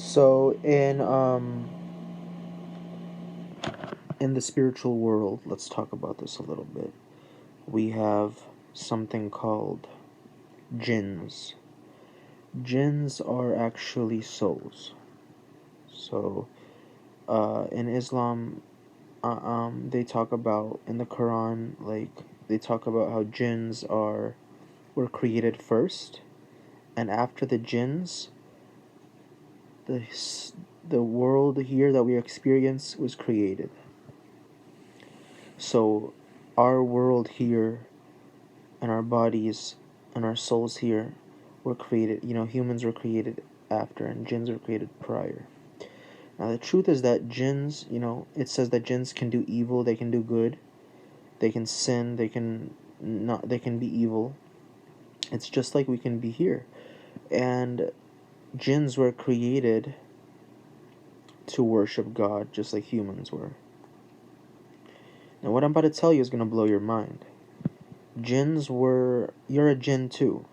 So in the spiritual world, let's talk about this a little bit. We have something called jinns. Jinns are actually souls. So in Islam, they talk about in the Quran, like they talk about how jinns were created first, and after the jinns, the the world here that we experience was created. So our world here and our bodies and our souls here were created, humans were created after and jinns were created prior. Now the truth is that jinns, it says that jinns can do evil, they can do good, they can sin, they can be evil. It's just like we can be here. And jinns were created to worship God just like humans were. Now what I'm about to tell you is going to blow your mind. You're a jinn too.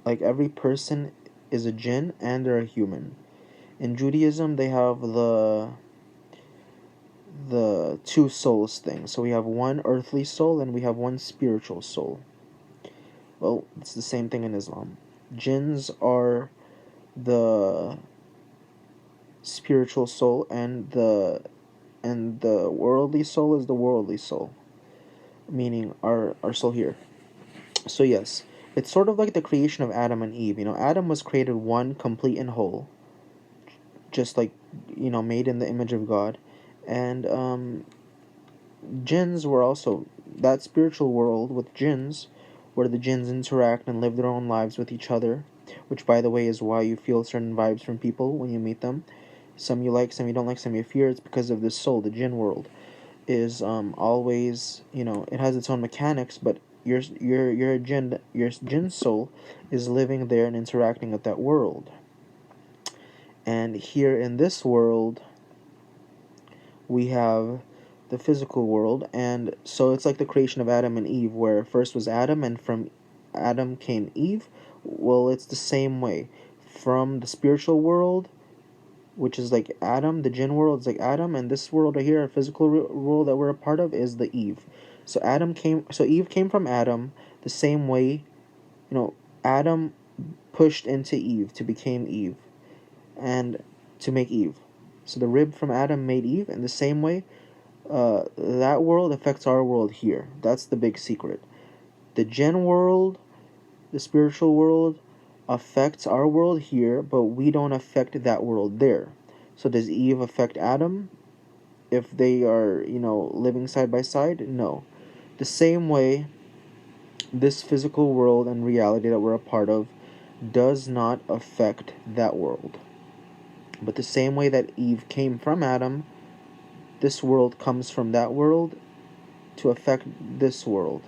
Like every person is a jinn and they're a human. In Judaism, they have the two souls thing. So we have one earthly soul and we have one spiritual soul. Well, it's the same thing in Islam. Jinns are the spiritual soul and the worldly soul is the worldly soul, meaning our soul here. So yes, it's sort of like the creation of Adam and Eve. Adam was created one, complete and whole, just like, made in the image of God. And jinns were also that spiritual world with jinns, where the jinns interact and live their own lives with each other, which, by the way, is why you feel certain vibes from people when you meet them. Some you like, some you don't like, some you fear. It's because of this soul. The jinn world is always, it has its own mechanics, but your jinn soul is living there and interacting with that world. And here in this world, we have the physical world, and so it's like the creation of Adam and Eve, where first was Adam and from Adam came Eve. Well, it's the same way. From the spiritual world, which is like Adam, the jinn world is like Adam, and this world right here, our physical world that we're a part of, is the Eve. So Eve came from Adam the same way, Adam pushed into Eve to become Eve and to make Eve. So the rib from Adam made Eve, and the same way, that world affects our world here. That's the big secret. The jinn world, the spiritual world, affects our world here, but we don't affect that world there. So does Eve affect Adam if they are, living side by side? No. The same way, this physical world and reality that we're a part of does not affect that world. But the same way that Eve came from Adam, this world comes from that world to affect this world.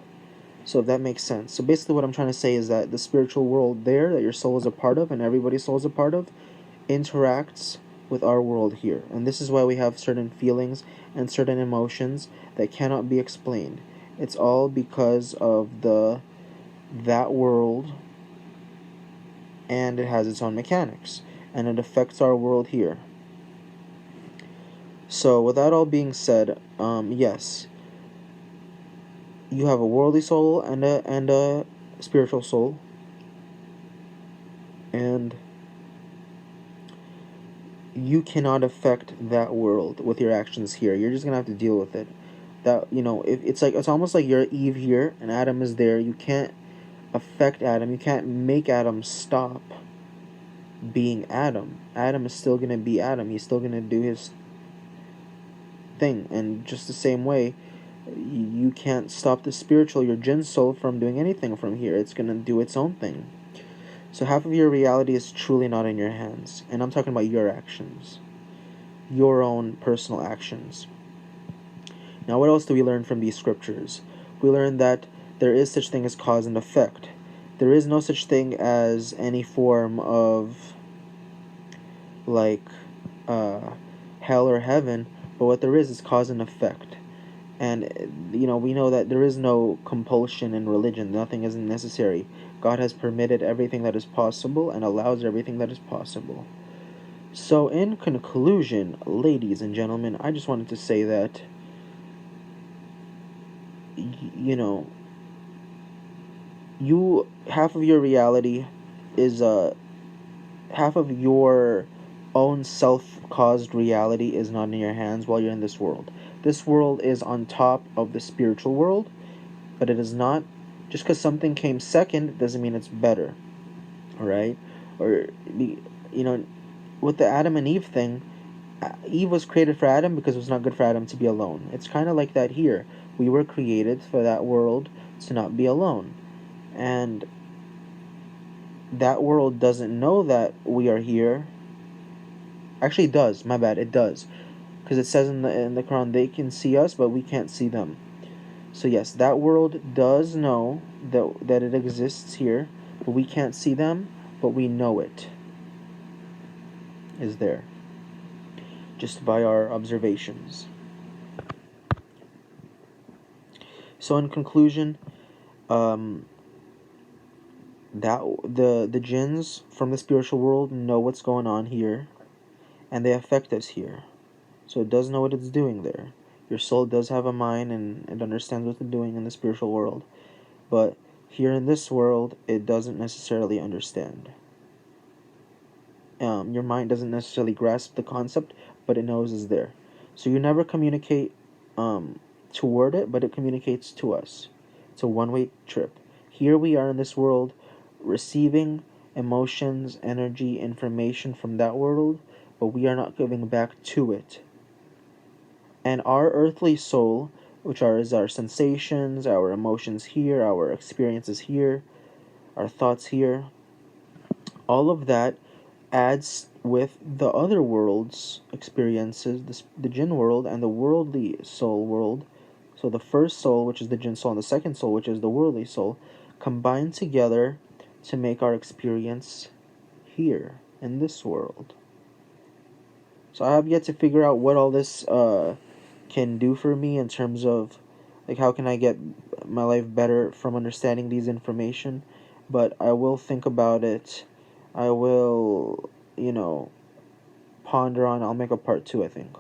So if that makes sense. So basically what I'm trying to say is that the spiritual world there that your soul is a part of and everybody's soul is a part of interacts with our world here. And this is why we have certain feelings and certain emotions that cannot be explained. It's all because of that world, and it has its own mechanics, and it affects our world here. So with that all being said, yes, you have a worldly soul and a spiritual soul, and you cannot affect that world with your actions here. You're just gonna have to deal with it. That it's almost like you're Eve here and Adam is there. You can't affect Adam. You can't make Adam stop being Adam. Adam is still gonna be Adam. He's still gonna do his thing, and just the same way, you can't stop the spiritual, your jinn soul, from doing anything from here. It's gonna do its own thing. So half of your reality is truly not in your hands, and I'm talking about your actions, your own personal actions. Now, what else do we learn from these scriptures? We learn that there is such thing as cause and effect. There is no such thing as any form of like hell or heaven, but what there is cause and effect. And we know that there is no compulsion in religion. Nothing isn't necessary. God has permitted everything that is possible and allows everything that is possible. So, in conclusion, ladies and gentlemen, I just wanted to say that, you know, you half of your reality is half of your own self-caused reality is not in your hands while you're in this world. This world is on top of the spiritual world, but it is not. Just because something came second doesn't mean it's better. All right, or you know, with the Adam and Eve thing, Eve was created for Adam because it was not good for Adam to be alone. It's kind of like that here. We were created for that world to not be alone, and that world doesn't know that we are here. Actually, it does. My bad. It does, because it says in the Quran they can see us, but we can't see them. So yes, that world does know that it exists here, but we can't see them, but we know it is there just by our observations. So in conclusion, um, that the jinns from the spiritual world know what's going on here, and they affect us here. So it does know what it's doing there. Your soul does have a mind and understands what it's doing in the spiritual world, but here in this world, it doesn't necessarily understand. Your mind doesn't necessarily grasp the concept, but it knows it's there. So you never communicate toward it, but it communicates to us. It's a one-way trip. Here we are in this world, receiving emotions, energy, information from that world, but we are not giving back to it. And our earthly soul, which is our sensations, our emotions here, our experiences here, our thoughts here, all of that adds with the other world's experiences, the jinn world and the worldly soul world. So the first soul, which is the jinn soul, and the second soul, which is the worldly soul, combine together to make our experience here in this world. So I have yet to figure out what all this can do for me in terms of like how can I get my life better from understanding these information, but I will think about it. I will, ponder on. I'll make a part 2, I think.